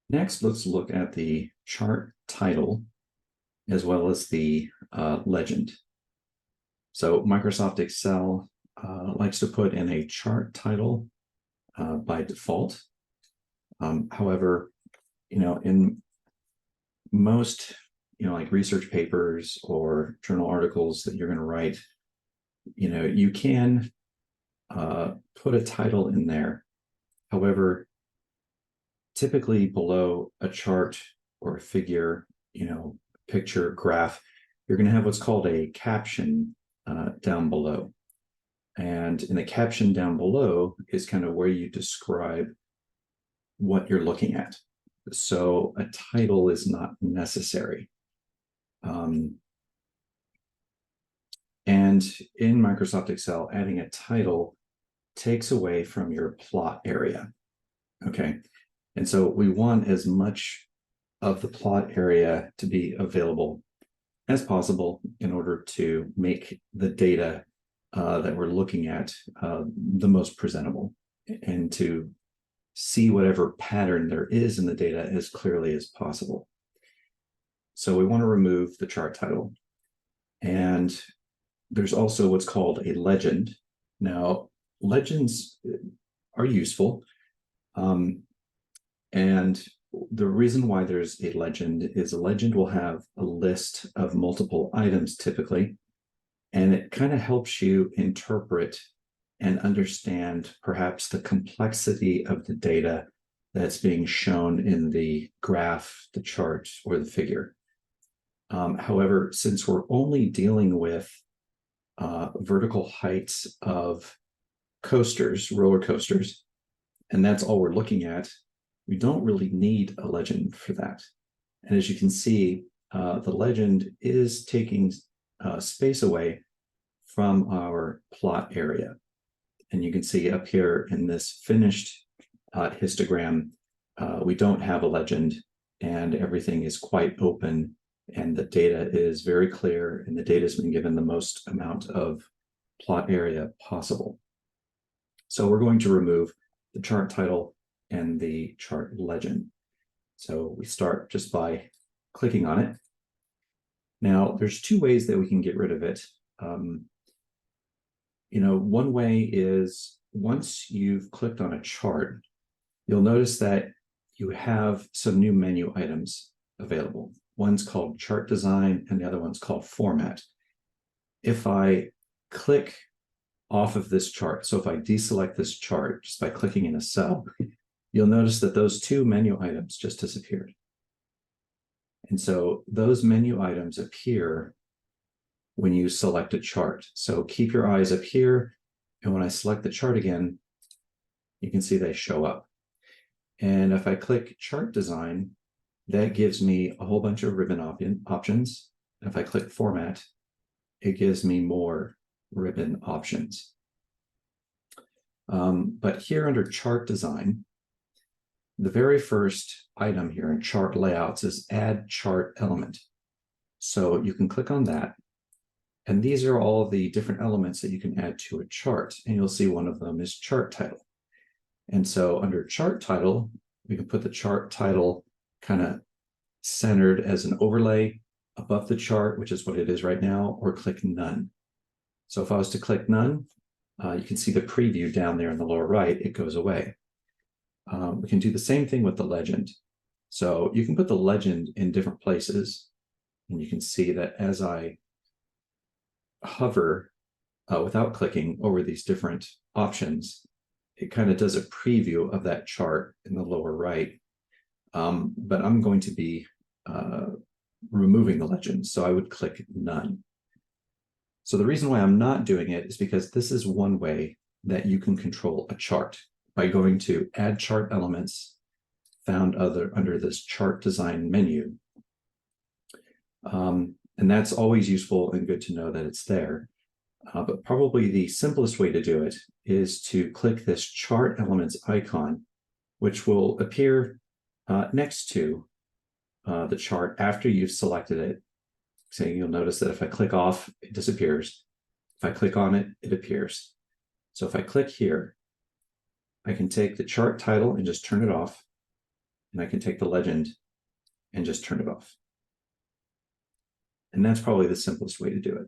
Next, let's look at the chart title as well as the legend. So Microsoft Excel likes to put in a chart title by default. However, in most, like research papers or journal articles that you're going to write, you can put a title in there. However, typically below a chart or a figure, picture, graph, you're going to have what's called a caption down below. And in the caption down below is kind of where you describe what you're looking at. So a title is not necessary. And in Microsoft Excel, adding a title takes away from your plot area. Okay. And so we want as much of the plot area to be available as possible in order to make the data that we're looking at the most presentable and to see whatever pattern there is in the data as clearly as possible. So we want to remove the chart title. And there's also what's called a legend. Now, legends are useful. And the reason why there's a legend is a legend will have a list of multiple items typically, and it kind of helps you interpret and understand perhaps the complexity of the data that's being shown in the graph, the chart, or the figure. However, since we're only dealing with vertical heights of coasters, roller coasters, and that's all we're looking at, we don't really need a legend for that. And as you can see, the legend is taking space away from our plot area. And you can see up here in this finished histogram, we don't have a legend and everything is quite open and the data is very clear and the data has been given the most amount of plot area possible. So we're going to remove the chart title and the chart legend. So we start just by clicking on it. Now, there's two ways that we can get rid of it. One way is once you've clicked on a chart, you'll notice that you have some new menu items available. One's called chart design and the other one's called format. If I click off of this chart, so if I deselect this chart just by clicking in a cell, you'll notice that those two menu items just disappeared. And so those menu items appear when you select a chart. So keep your eyes up here. And when I select the chart again, you can see they show up. And if I click chart design, that gives me a whole bunch of ribbon options. If I click format, it gives me more ribbon options. But here under chart design, the very first item here in chart layouts is add chart element. So you can click on that. And these are all the different elements that you can add to a chart. And you'll see one of them is chart title. And so under chart title, we can put the chart title kind of centered as an overlay above the chart, which is what it is right now, or click none. So if I was to click none, you can see the preview down there in the lower right, it goes away. We can do the same thing with the legend. So you can put the legend in different places, and you can see that as I hover without clicking over these different options, it kind of does a preview of that chart in the lower right. But I'm going to be removing the legend, so I would click none. So the reason why I'm not doing it is because this is one way that you can control a chart by going to add chart elements found under this chart design menu. And that's always useful and good to know that it's there. But probably the simplest way to do it is to click this chart elements icon, which will appear next to the chart after you've selected it. So you'll notice that if I click off, it disappears. If I click on it, it appears. So if I click here, I can take the chart title and just turn it off. and I can take the legend and just turn it off. And that's probably the simplest way to do it.